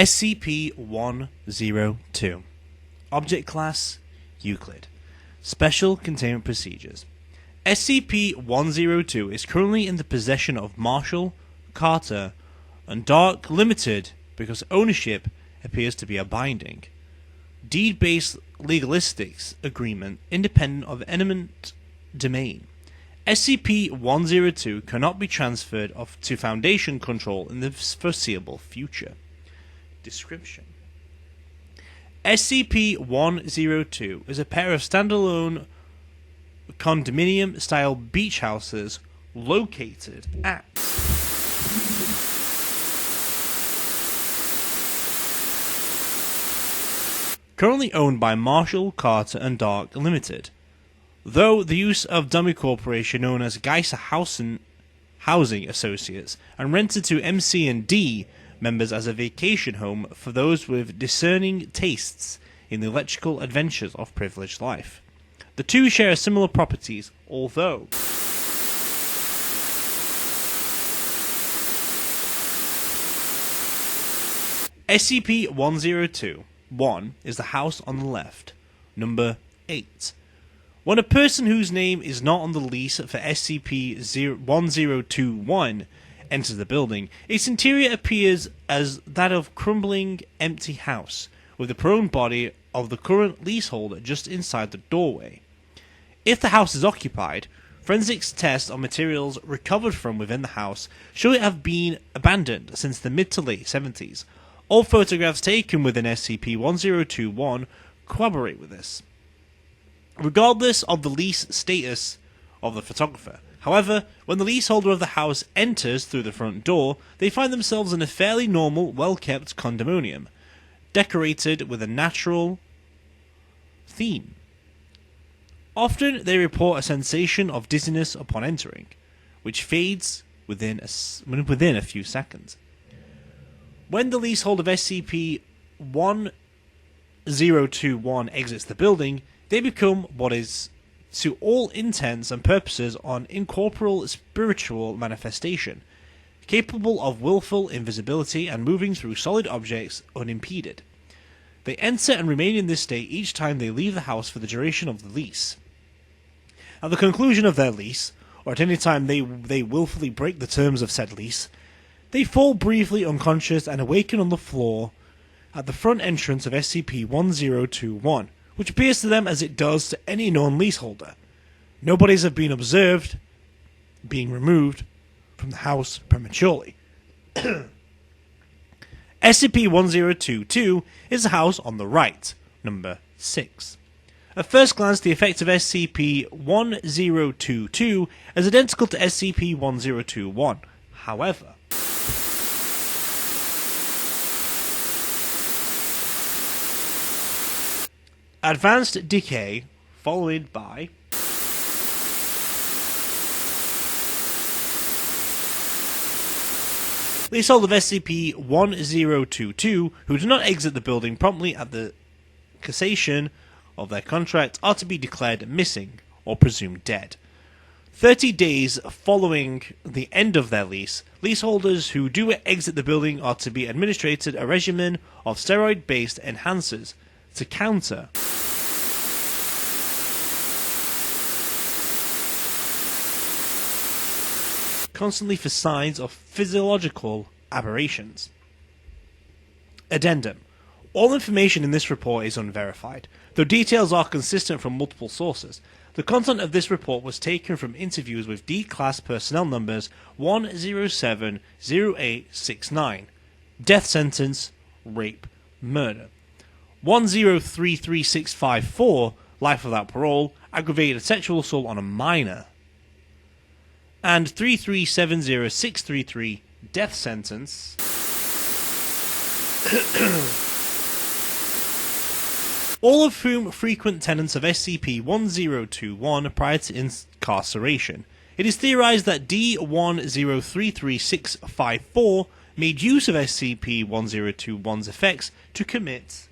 SCP-102. Object Class Euclid. Special Containment Procedures. SCP-102 is currently in the possession of Marshall, Carter, and Dark Limited because ownership appears to be a binding, deed-based legalistics agreement independent of eminent domain. SCP-102 cannot be transferred to Foundation control in the foreseeable future. Description: SCP-102 is a pair of standalone condominium-style beach houses located at currently owned by Marshall, Carter, and Dark Limited, though the use of dummy corporation known as Geiser Housing Associates and rented to MC&D members as a vacation home for those with discerning tastes in the electrical adventures of privileged life. The two share similar properties, although SCP-102-1 is the house on the left, number 8. When a person whose name is not on the lease for SCP-1021 enters the building, its interior appears as that of crumbling, empty house, with the prone body of the current leaseholder just inside the doorway. If the house is occupied, forensics tests on materials recovered from within the house show it have been abandoned since the mid to late 70s. All photographs taken within SCP-1021 corroborate with this, regardless of the lease status of the photographer. However, when the leaseholder of the house enters through the front door, they find themselves in a fairly normal, well-kept condominium, decorated with a natural theme. Often they report a sensation of dizziness upon entering, which fades within a few seconds. When the leasehold of SCP-1021 exits the building, they become what is, to all intents and purposes, an incorporeal spiritual manifestation, capable of willful invisibility and moving through solid objects unimpeded. They enter and remain in this state each time they leave the house for the duration of the lease. At the conclusion of their lease, or at any time they willfully break the terms of said lease, they fall briefly unconscious and awaken on the floor at the front entrance of SCP-1021, which appears to them as it does to any known leaseholder. No bodies have been observed being removed from the house prematurely. SCP-1022 is the house on the right, number 6. At first glance, the effect of SCP-1022 is identical to SCP-1021. However, advanced decay, followed by leasehold of SCP-1022 who do not exit the building promptly at the cessation of their contract are to be declared missing or presumed dead. 30 days following the end of their lease, leaseholders who do exit the building are to be administered a regimen of steroid-based enhancers to counter constantly for signs of physiological aberrations. Addendum. All information in this report is unverified, though details are consistent from multiple sources. The content of this report was taken from interviews with D-Class personnel numbers 1070869, death sentence, rape, murder, 1033654, life without parole, aggravated sexual assault on a minor, and 3370633, death sentence, all of whom frequent tenants of SCP-1021 prior to incarceration. It is theorized that D-1033654 made use of SCP-1021's effects to commit